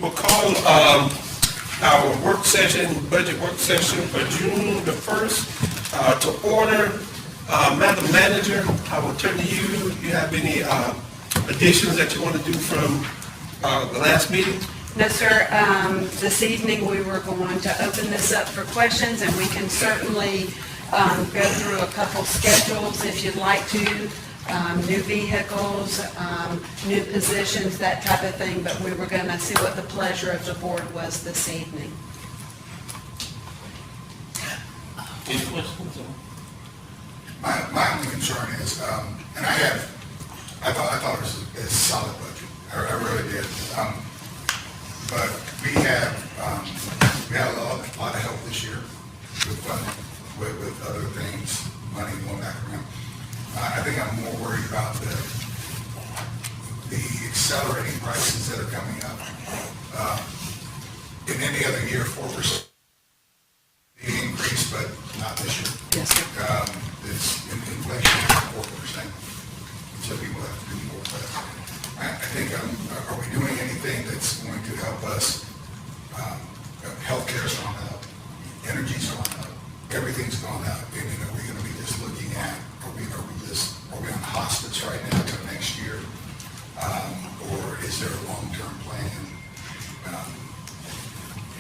We'll call our work session, budget work session for June the 1st to order. Madam Manager, I will turn to you. Do you have any additions that you want to do from the last meeting? No, sir. This evening we were going to open this up for questions, and we can certainly go through a couple schedules if you'd like to. New vehicles, new positions, that type of thing, but we were going to see what the pleasure of the board was this evening. Any questions? My only concern is, and I thought it was a solid budget. I really did. But we had a lot of help this year with funding, with other things, money going back around. I think I'm more worried about the accelerating prices that are coming up. In any other year, 4% increase, but not this year. Yes, sir. It's inflation is 4%, so people have to do more. But I think, are we doing anything that's going to help us? Healthcare's gone up, energy's gone up, everything's gone up, and are we going to be just looking at, are we on hospice right now till next year? Or is there a long-term plan,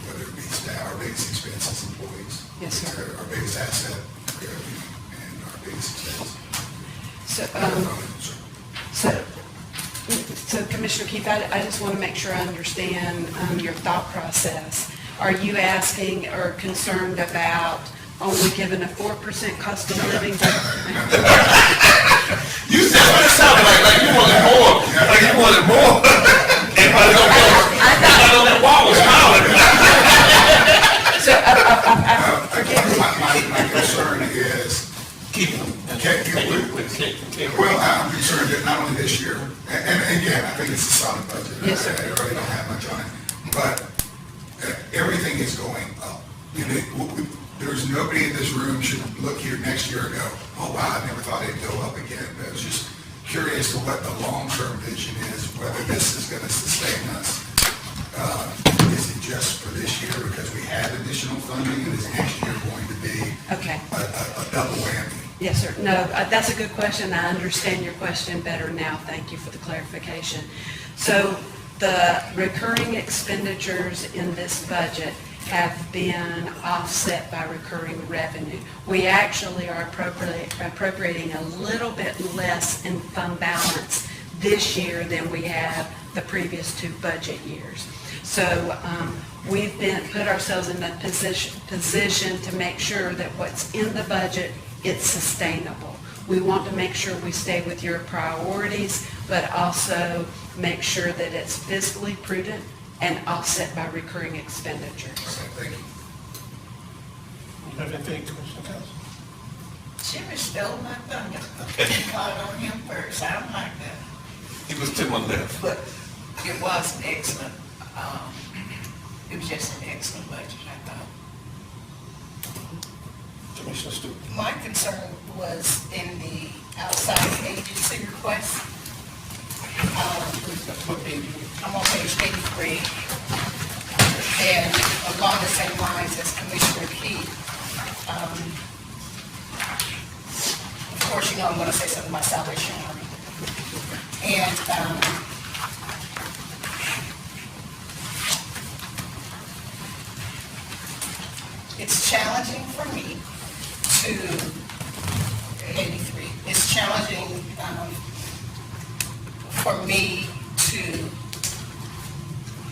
whether it be staff, our biggest expense is employees? Yes, sir. Our biggest asset and our biggest expense. So Commissioner Keith, I just want to make sure I understand your thought process. Are you asking or concerned about only giving a 4% cost of living? You said what it sounded like you wanted more. Like you wanted more. Everybody on the wall was smiling. So, My concern is, well, I'm concerned that not only this year, and again, I think it's a solid budget. Yes, sir. I really don't have much on it, but everything is going up. There's nobody in this room should look here next year and go, oh wow, I never thought it'd go up again. I was just curious to what the long-term vision is, whether this is going to sustain us. Is it just for this year because we had additional funding, and is next year going to be okay. a double whammy? Yes, sir. No, that's a good question. I understand your question better now. Thank you for the clarification. So the recurring expenditures in this budget have been offset by recurring revenue. We actually are appropriating a little bit less in fund balance this year than we have the previous two budget years. So we've put ourselves in a position to make sure that what's in the budget, it's sustainable. We want to make sure we stay with your priorities, but also make sure that it's fiscally prudent and offset by recurring expenditures. Okay, thank you. You have anything, Commissioner Council? Jimmy stole my thunder. I called on him first. I don't like that. He was to my left. But it was an excellent, it was just an excellent budget, I thought. Commissioner Stewart. My concern was in the outside agency request. I'm on page 83. And along the same lines as Commissioner Keith, of course, you know I'm going to say something about Salvation Army. And it's challenging for me to, 83, it's challenging for me to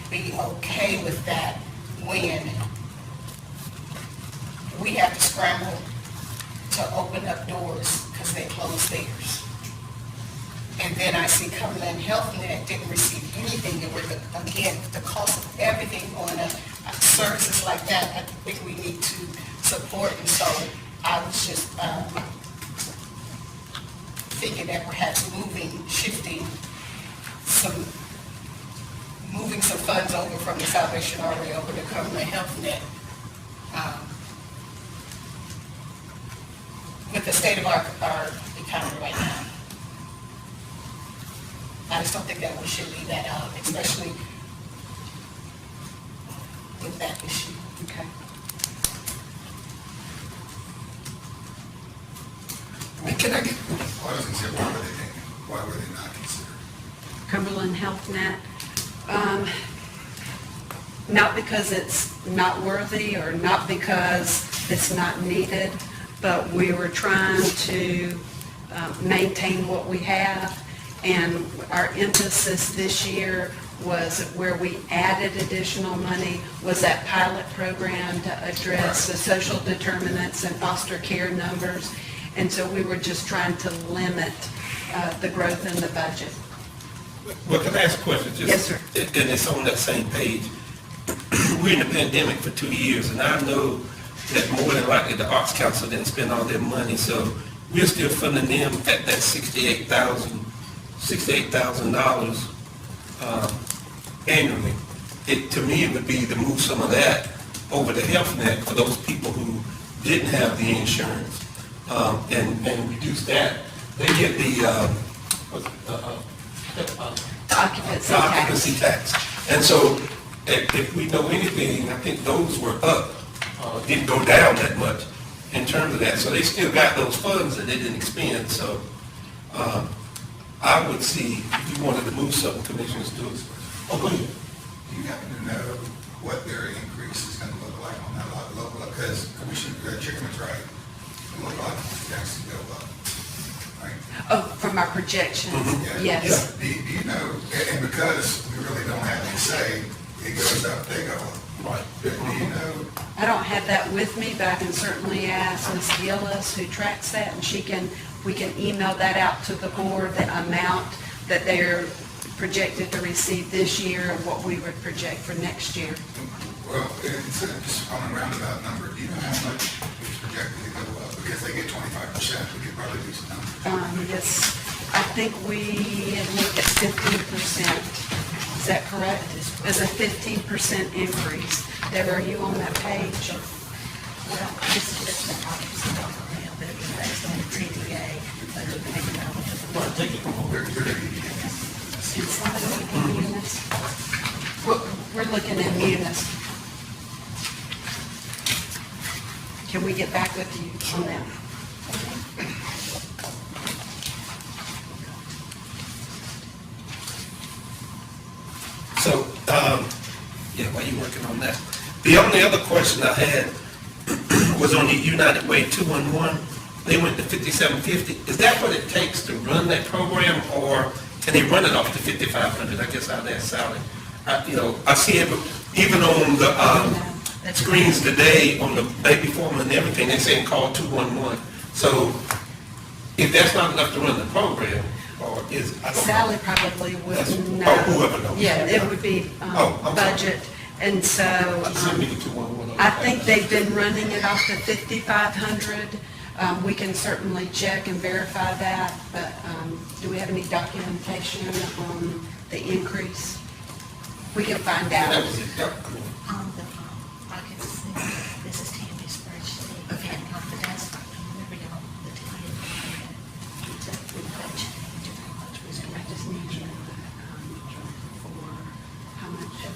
be okay with that when we have to scramble to open up doors because they closed theirs. And then I see Cumberland HealthNet didn't receive anything. There were, again, the cost of everything going up, services like that, I think we need to support. And so I was just thinking that perhaps shifting some funds over from the Salvation Army over to Cumberland HealthNet. With the state of our economy right now, I just don't think that we should leave that out, especially with that issue. Okay. Can I get, Well, I was gonna say, why were they not considered? Cumberland Health Net. Not because it's not worthy or not because it's not needed, but we were trying to maintain what we have. And our emphasis this year was where we added additional money was that pilot program to address the social determinants and foster care numbers. And so we were just trying to limit the growth in the budget. well, can I ask a question? Yes, sir. And it's on that same page. We're in the pandemic for 2 years, and I know that more than likely the Arts Council didn't spend all their money, so we're still funding them at that $68,000 annually. To me, it would be to move some of that over to Health Net for those people who didn't have the insurance, and reduce that. They get the Occupancy occupancy tax. tax. And so, if we know anything, I think those were up, didn't go down that much in terms of that. So they still got those funds that they didn't expend, so, I would see, if you wanted to move something, commissioners do it. Oh, go ahead. Do you happen to know what their increase is gonna look like on that local, because Commissioner Chicken's right, the local occupancy tax will go up, right? Oh, from our projections, Yeah. yes. Do you know, and because we really don't have any say, it goes up, they go up. Right. Do you know, I don't have that with me, but I can certainly ask Ms. Gillis, who tracks that, and we can email that out to the board, the amount that they're projected to receive this year and what we would project for next year. well, instead of just on a roundabout number, do you know how much is projected to go up? Because they get 25%, we could probably do some numbers. Yes, I think we had looked at 15%. Is that correct? As a 15% increase. Deborah, are you on that page? Well, this is just the occupancy now, but it was based on the TDA, but the Can somebody look at Munis? We're looking at Munis. Can we get back with you on that? So, yeah, while you're working on that. The only other question I had was on the United Way 211. They went to 5750. Is that what it takes to run that program, or can they run it off to 5500? I guess I'd ask Sally. I see it even on the screens today, on the baby formula and everything, they're saying call 211. So if that's not enough to run the program, or is, I don't know. Sally probably That's- would know. oh, whoever knows. Yeah, it would be Oh, I'm sorry. budget. And so Send me the 211. I think they've been running it off to 5,500. We can certainly check and verify that, but do we have any documentation on the increase? We can find That out. was it. Yeah, cool. on the, I can see, this is Tammy's spreadsheet, okay, and off the desk, remember y'all, the TDA. The budget, how much was I going just need you for how much?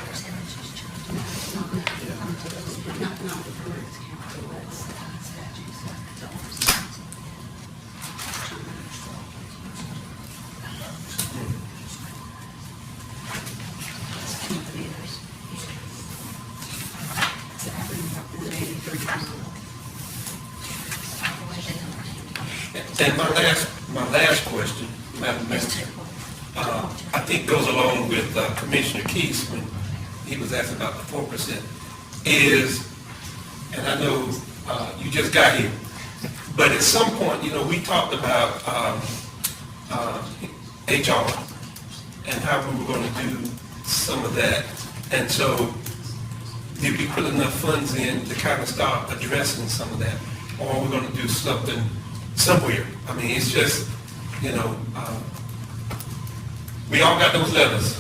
percentages changing. Not the current council, that's statute. And my last question, Madam Mayor, I think goes along with Commissioner Keith when he was asking about the 4%, is, and I know you just got here, but at some point, we talked about HR and how we were going to do some of that. And so did we put enough funds in to kind of start addressing some of that? Or are we going to do something somewhere? I mean, it's just, we all got those levels.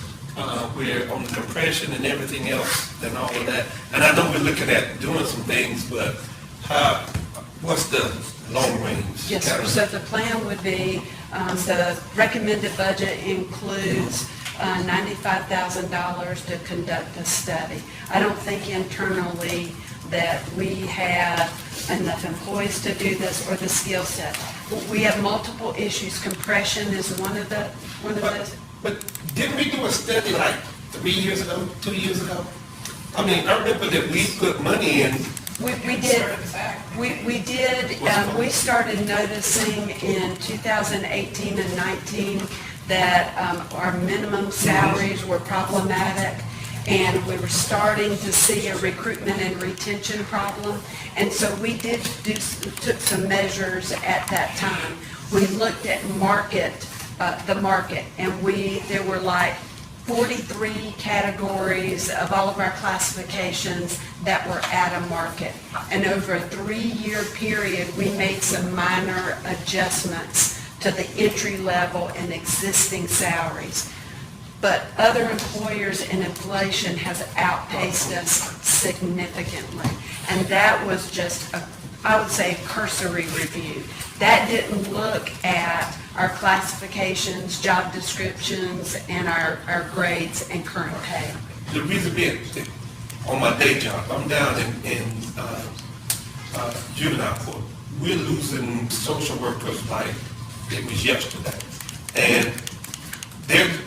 We're on the compression and everything else and all of that. And I know we're looking at doing some things, but what's the long range? Yes, sir. So the plan would be, the recommended budget includes $95,000 to conduct a study. I don't think internally that we have enough employees to do this or the skill set. We have multiple issues. Compression is one of those. But didn't we do a study like 3 years ago, 2 years ago? I mean, I remember that we put money in. We did, we started noticing in 2018 and 19 that our minimum salaries were problematic, and we were starting to see a recruitment and retention problem. And so we took some measures at that time. We looked at the market, and there were like 43 categories of all of our classifications that were at a market. And over a 3-year period, we made some minor adjustments to the entry level and existing salaries. But other employers and inflation has outpaced us significantly. And that was just I would say cursory review. That didn't look at our classifications, job descriptions, and our grades and current pay. The reason being, on my day job, I'm down in juvenile court. We're losing social workers like it was yesterday. And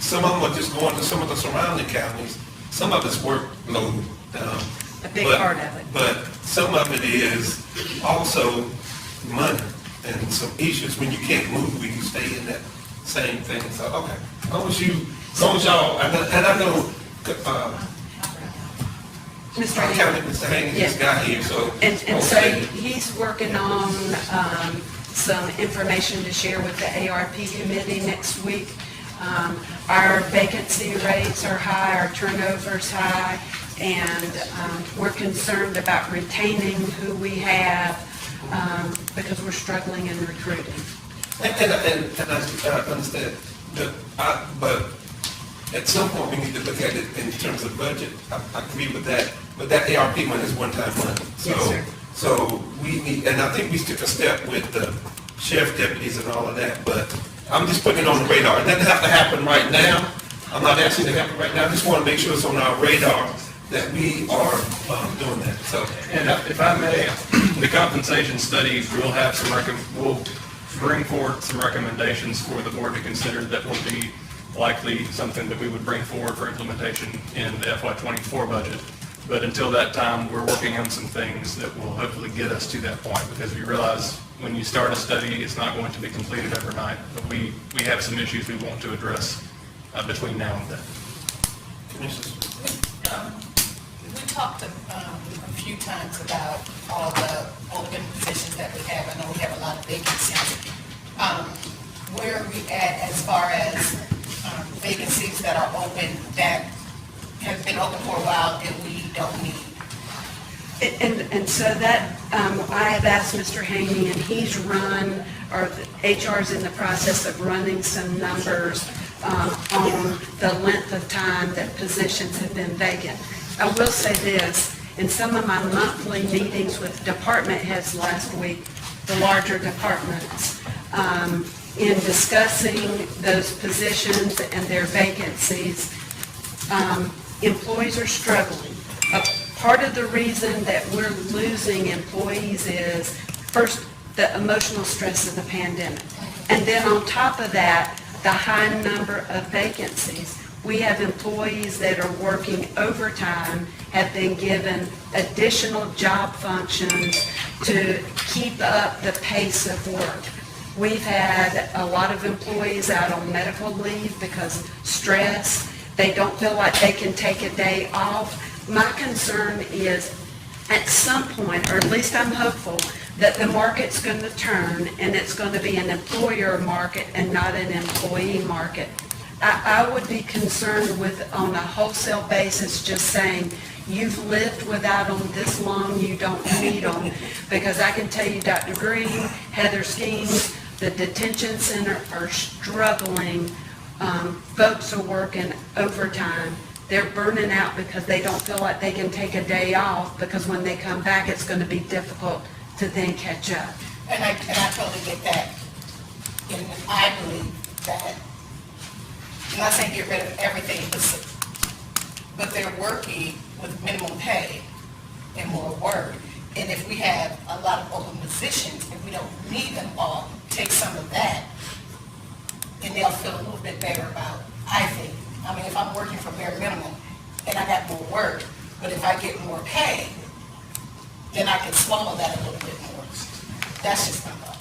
some of them are just going to some of the surrounding counties. Some of it's workload. A big part of it. But some of it is also money and some issues when you can't move, when you stay in that same thing. So, okay, as long as y'all, and I know, Mr. I Haney. counted Mr. Haney, this guy here, so. And so he's working on some information to share with the ARP committee next week. Our vacancy rates are high, our turnover's high, and we're concerned about retaining who we have because we're struggling in recruiting. And I understand, but at some point we need to look at it in terms of budget. I agree with that, but that ARP money is one-time money. Yes, sir. So we need, and I think we took a step with the sheriff deputies and all of that, but I'm just putting it on the radar. It doesn't have to happen right now. I'm not asking it to happen right now. I just want to make sure it's on our radar that we are doing that, so. And if I may, the compensation study will have will bring forward some recommendations for the board to consider that will be likely something that we would bring forward for implementation in the FY24 budget. But until that time, we're working on some things that will hopefully get us to that point, because we realize when you start a study, it's not going to be completed overnight, but we have some issues we want to address between now and then. Commissioners? We talked a few times about all the open positions that we have. I know we have a lot of vacancies. Where are we at as far as vacancies that are open that have been open for a while that we don't need? And so that, I have asked Mr. Haney, and he's run, or the HR's in the process of running some numbers on the length of time that positions have been vacant. I will say this, in some of my monthly meetings with department heads last week, the larger departments, in discussing those positions and their vacancies, employees are struggling. Part of the reason that we're losing employees is, first, the emotional stress of the pandemic. And then on top of that, the high number of vacancies. We have employees that are working overtime, have been given additional job functions to keep up the pace of work. We've had a lot of employees out on medical leave because stress. They don't feel like they can take a day off. My concern is at some point, or at least I'm hopeful, that the market's going to turn and it's going to be an employer market and not an employee market. I would be concerned with, on a wholesale basis, just saying, you've lived without them this long, you don't need them. Because I can tell you, Dr. Green, Heather Skeens, the detention center are struggling. Folks are working overtime. They're burning out because they don't feel like they can take a day off, because when they come back, it's going to be difficult to then catch up. And I totally get that. And I believe that not saying get rid of everything, but they're working with minimum pay and more work. And if we have a lot of open positions, and we don't need them all, take some of that, and they'll feel a little bit better about, I think. I mean, if I'm working for bare minimum, and I got more work, but if I get more pay, then I can swallow that a little bit more. That's just my thought.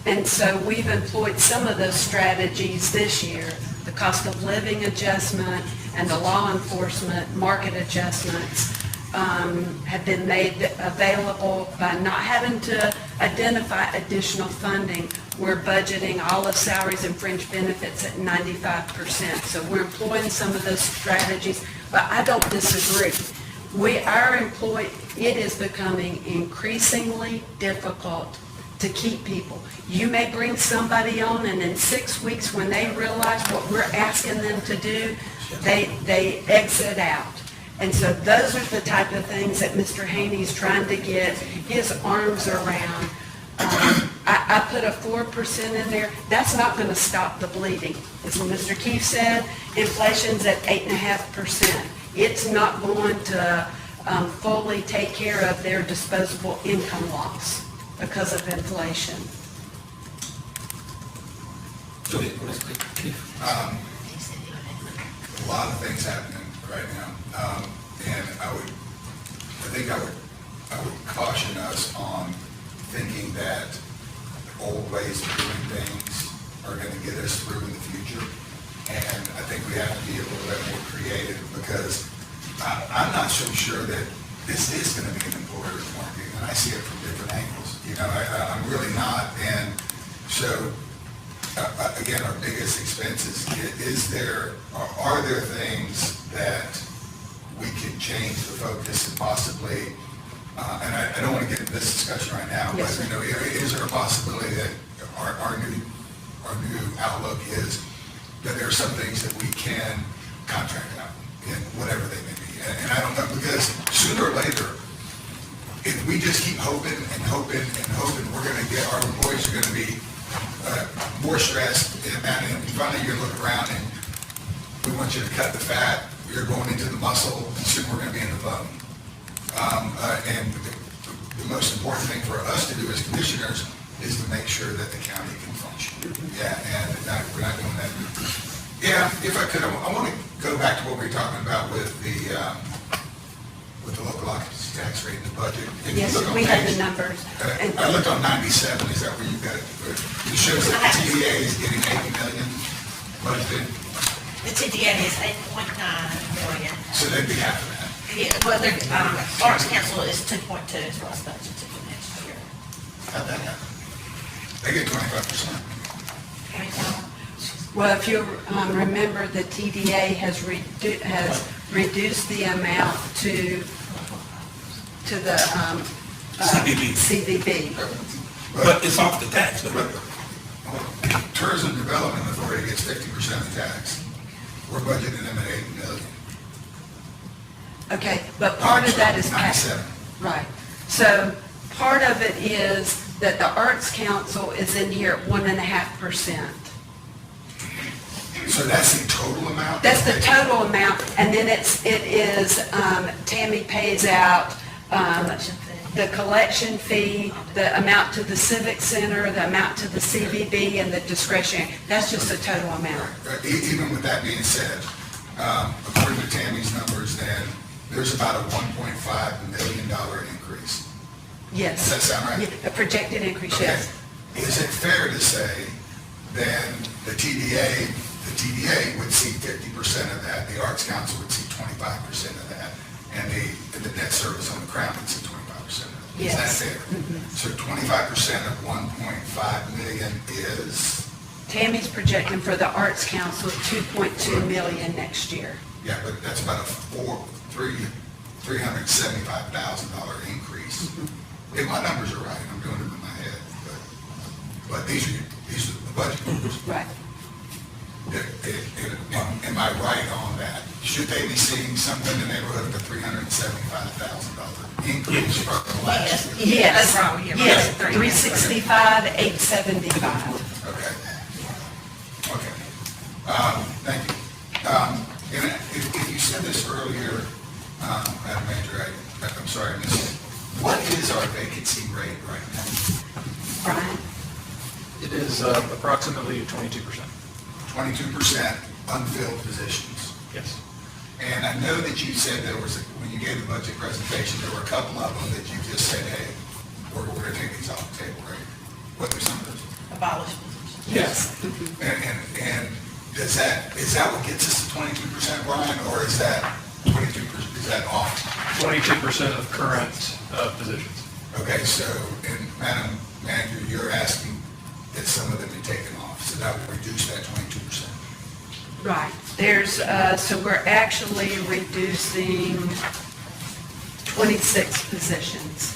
And so we've employed some of those strategies this year. The cost of living adjustment and the law enforcement market adjustments have been made available by not having to identify additional funding. We're budgeting all of salaries and fringe benefits at 95%. So we're employing some of those strategies, but I don't disagree. It is becoming increasingly difficult to keep people. You may bring somebody on, and in 6 weeks, when they realize what we're asking them to do, they exit out. And so those are the type of things that Mr. Haney's trying to get his arms around. I put a 4% in there. That's not going to stop the bleeding. As Mr. Keefe said, inflation's at 8.5%. It's not going to fully take care of their disposable income loss because of inflation. Go ahead, Mr. Keefe. A lot of things happening right now. And I would caution us on thinking that old ways of doing things are going to get us through in the future. And I think we have to be a little bit more creative, because I'm not so sure that this is going to be an employer's market, and I see it from different angles. I'm really not. And so, again, our biggest expenses, are there things that we can change the focus and possibly, and I don't want to get into this discussion right now, Yes, but is there a possibility that our new outlook is that there are some things that we can contract out, in whatever they may be? And I don't know, because sooner or later, if we just keep hoping and hoping and hoping, we're going to get, our employees are going to be more stressed, and finally you're going to look around and we want you to cut the fat, you're going into the muscle, and soon we're going to be in the bone. And the most important thing for us to do as commissioners is to make sure that the county can function. Yeah, and we're not doing that. Yeah, if I could, I want to go back to what we were talking about with the local occupancy tax rate in the budget. If you Yes, look on we have the page- numbers. I looked on 97, is that where you got it? It shows that the TDA is getting 80 million budgeted, The TDA is 8.9 million. so they'd be half of that. Yeah, well, Arts Council is 2.2 as well as budgeted for next year. How'd that happen? They get 25%. Well, if you remember, the TDA has reduced the amount to the CVB. But it's off the tax, though. Tourism Development Authority gets 50% of the tax. We're budgeting them at 80 million. Okay, but part of that is tax. 97. Right. So part of it is that the Arts Council is in here at 1.5%. So that's the total amount? That's the total amount, and then it is, Tammy pays out the collection fee, the amount to the Civic Center, the amount to the CVB, and the discretionary. That's just the total amount. Even with that being said, according to Tammy's numbers, then, there's about a $1.5 million increase. Yes. Does that sound right? Yeah, a projected increase, Okay. yes. Is it fair to say then the TDA would see 50% of that, the Arts Council would see 25% of that, and the debt service on the Crown would see 25% of it? Yes. Is that fair? So 25% of 1.5 million is, Tammy's projecting for the Arts Council $2.2 million next year. yeah, but that's about a $375,000 increase. If my numbers are right, I'm doing it in my head, but these are the budget numbers. Right. Am I right on that? Should they be seeing something in the neighborhood of a $375,000 increase from last year? Yes. Overall, yeah, Yes, right. 365, 875. Okay. Thank you. is approximately 22%. 22% unfilled positions. Yes. And I know that you said there was, when you gave the budget presentation, there were a couple of them that you just said, hey, we're going to take these off the table, right? What are some of those? Abolish positions. Yes. And is that what gets us to 22%, Brian, or is that 22%, is that off? 22% of current positions. Okay, so, and Madam Manager, you're asking that some of them be taken off, so that would reduce that 22%. Right, there's, so we're actually reducing 26 positions.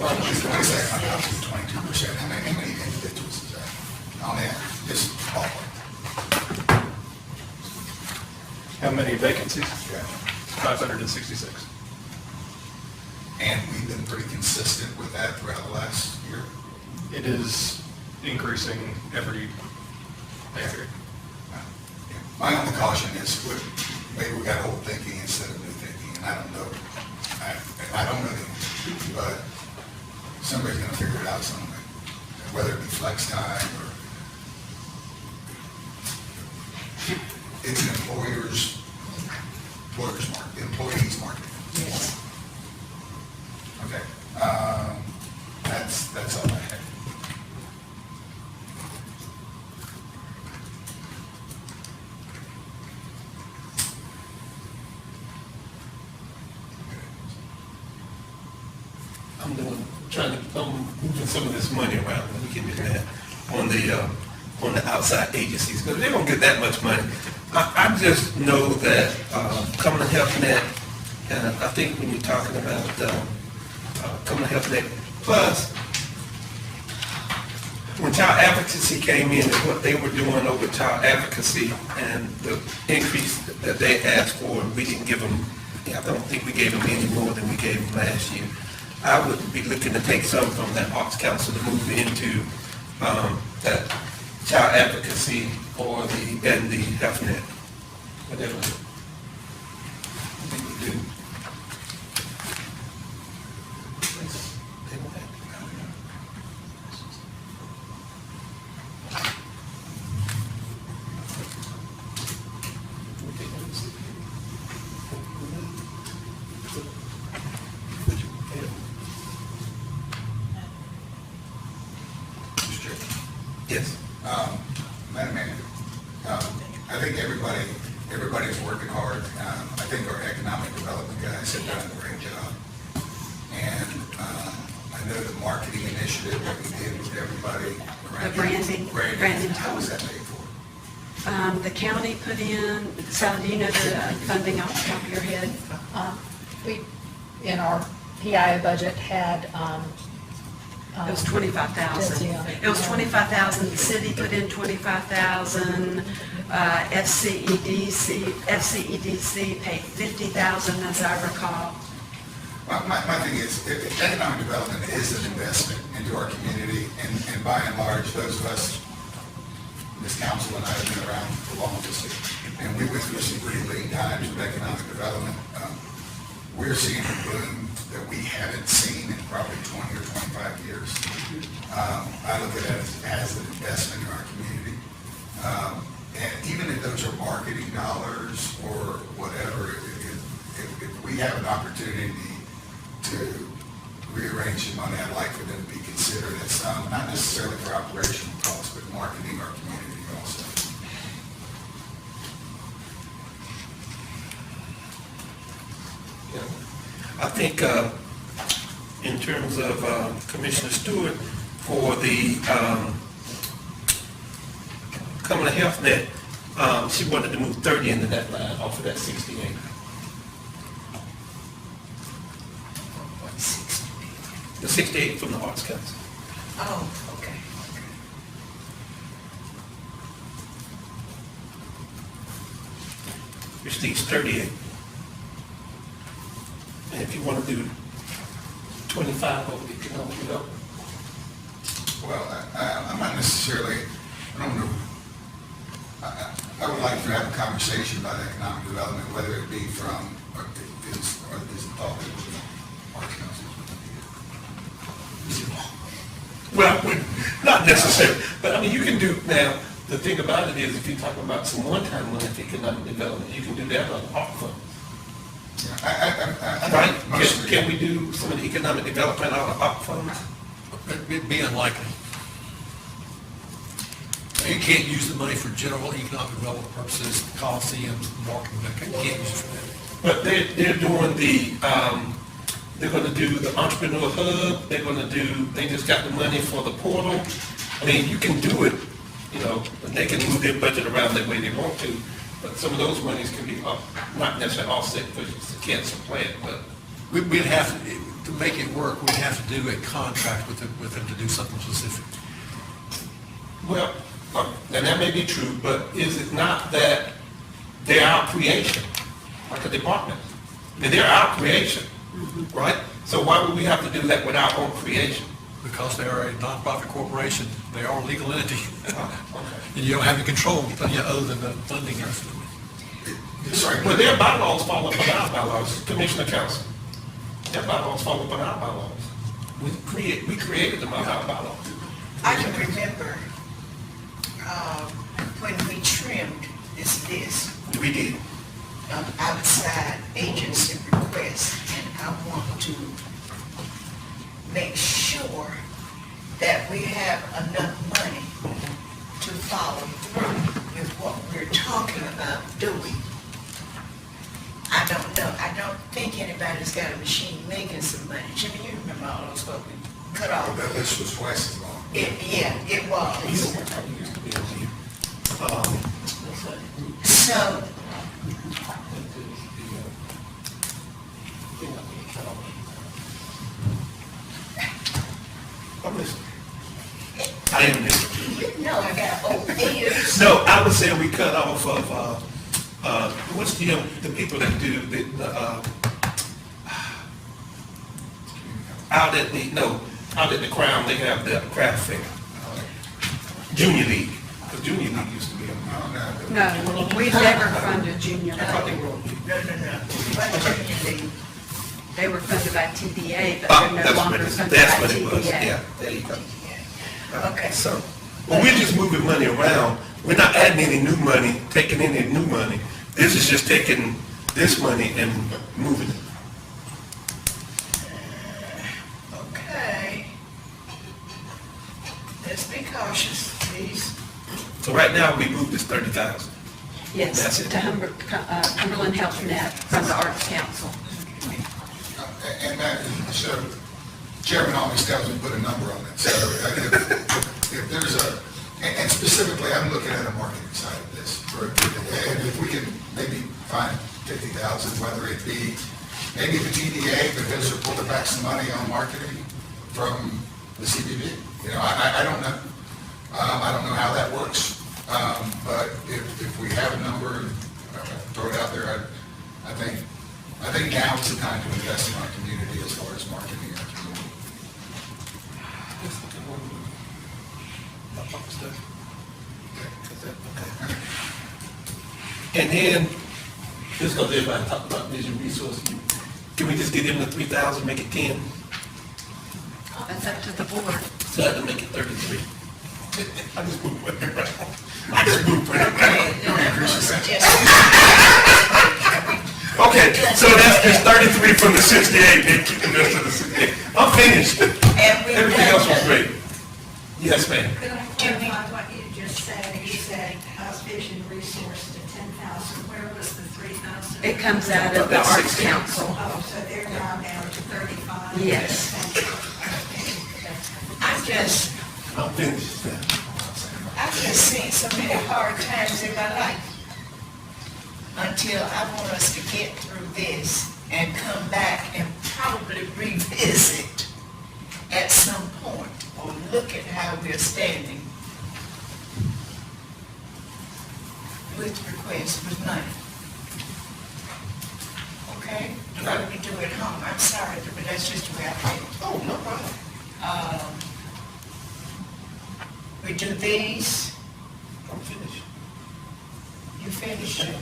Well, just 22%, how many individuals is that? On average, just ballpark. How many vacancies? Yeah. 566. And we've been pretty consistent with that throughout the last year. It is increasing every year. My only caution is, maybe we got old thinking instead of new thinking, and I don't know. I don't know the answer, but somebody's gonna figure it out some way, whether it be flex time or it's an employer's market, employee's market. Yes. Okay, that's all I had. I'm moving some of this money around, let me get in there, on the outside agencies, because they don't get that much money. I just know that, Cumberland Health Net, and I think when you're talking about, Cumberland Health Net, plus, when child advocacy came in, and what they were doing over child advocacy, and the increase that they asked for, we didn't give them, I don't think we gave them any more than we gave them last year. I would be looking to take some from that Arts Council to move into that child advocacy or and the health net. Whatever. I think we do. Yes. Madam Manager, I think everybody's working hard. I think our economic development guys have done a great job. And I know the marketing initiative that we did with everybody. The branding. How was that paid for? The county put in, Sally, do you know the funding off the top of your head? We, in our PIO budget, had, It was 25,000. Yeah. It was 25,000, the city put in 25,000, FCEDC paid 50,000, as I recall. My thing is, economic development is an investment into our community, and by and large, those of us, this council and I have been around the longest, and we went through some pretty lean times with economic development. We're seeing a boom that we haven't seen in probably 20 or 25 years. I look at it as an investment in our community. And even if those are marketing dollars or whatever, if we have an opportunity to rearrange some money, I'd like for them to be considered as some, not necessarily for operational costs, but marketing our community also. I think, in terms of Commissioner Stewart, for the Cumberland Health Net, she wanted to move 30 into that line off of that 68. The 68 from the Arts Council. Oh, okay. Which leaves 38. And if you want to do 25 over the economic development. Well, I'm not necessarily, I don't know, I would like to have a conversation about economic development, whether it be from, or is it all the Arts Council? Well, not necessarily, but I mean, you can do, now, the thing about it is, if you're talking about some one-time money for economic development, you can do that on the ARP fund. I Right? think most of Can we do some of the economic development out of ARP funds? It'd be unlikely. You can't use the money for general economic development purposes, coliseums, marketing, you can't use it for that. But they're doing they're gonna do the entrepreneur hub, they just got the money for the portal. I mean, you can do it, you know, they can move their budget around that way they want to, but some of those monies can be not necessarily offset, because you can't supplant, but. We'd have to make it work, we'd have to do a contract with them to do something specific. Well, and that may be true, but is it not that they're our creation, like a department? And they're our creation, right? So why would we have to do that with our own creation? Because they are a nonprofit corporation, they are a legal entity. Okay. And you don't have any control, other than the funding. Sorry, But their bylaws follow up on our bylaws, Commissioner Council. Their bylaws follow up on our bylaws. We created them out of our bylaws. I can remember, when we trimmed this list We did. of outside agency requests, and I want to make sure that we have enough money to follow through with what we're talking about doing. I don't know, I don't think anybody's got a machine making some money. Jimmy, you remember all those what we cut off? that list was twice as long. Yeah, it was. So, I'm listening. I am listening. you know I got old ears. No, I would say we cut off of, what's the people that do out at the Crown, they have the craft fair. Junior League, because Junior League used to be on. No, we've never funded junior I thought they league. were on. No. What do you think? They were funded by TDA, but Ah, they're no that's longer what it- funded that's by what it was, TDA. yeah, there you go. Okay. So, but we're just moving money around. We're not adding any new money, taking any new money. This is just taking this money and moving it. Okay. Let's be cautious, please. So right now, we moved this 30,000. Yes, That's it. to Cumberland Health Net from the Arts Council. And that, so Chairman always tells me put a number on it. So if there's and specifically, I'm looking at a marketing side of this. And if we can maybe find 50,000, whether it be maybe the TDA, because they're pulling back some money on marketing from the CBB. You know, I don't know. I don't know how that works. But if we have a number, throw it out there, I think now is the time to invest in our community as far as marketing our community. And then, just because everybody talk about vision resources, can we just get them to 3,000, make it 10? That's up to the board. So I have to make it 33. I just moved money around. I just moved money around. Okay, so that's just 33 from the 68, then keep the rest of the 68. I'm finished. And we've Everything else was done- great. Yes, ma'am. Could I clarify what you just said? You said vision resource to 10,000. Where was the 3,000? It comes out of the That's Arts 16. Council. Oh, so they're now down to 35? Yes. I'm finished. I've just seen so many hard times in my life until I want us to get through this and come back and probably revisit at some point or look at how we're standing with requests with money. Okay? What do we do at home? I'm sorry, but that's just the way I feel. Oh, no problem. We do these, I'm finished. you finish it.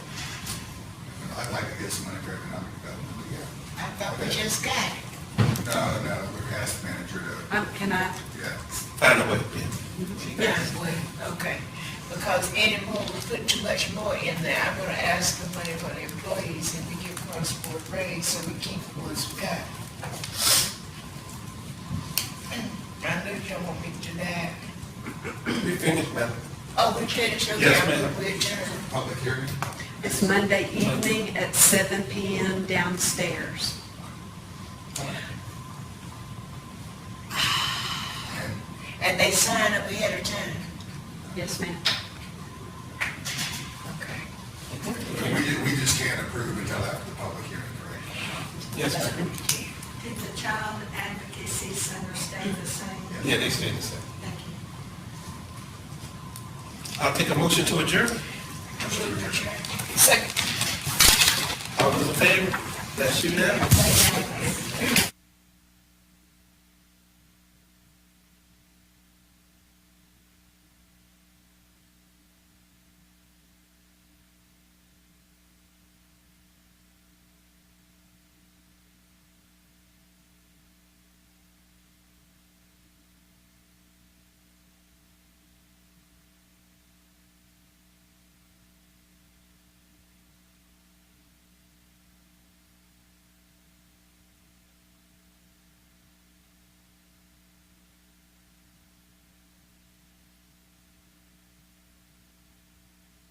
I'd like to get some money for economic development, but yeah. I thought we just got it. No, we asked the manager to, Can I? yeah. Find a way, yeah. Yeah, okay, because anymore, we put too much more in there, I'm gonna ask the money for the employees and we give cross-board raise, so we keep the ones we got. I know you don't want me to do that. We finished, madam. Oh, we finished, okay, Yes, I'm ma'am. gonna wait adjourn. Public hearing? It's Monday evening at 7 PM downstairs. And they sign up ahead of time. Yes, ma'am. Okay. We just can't approve until after the public hearing, correct? Yes, ma'am. Did the Child Advocacy Center stay the same? Yeah, they stay the same. Thank you. I'll take a motion to adjourn. Second. All those in favor? That's unanimous.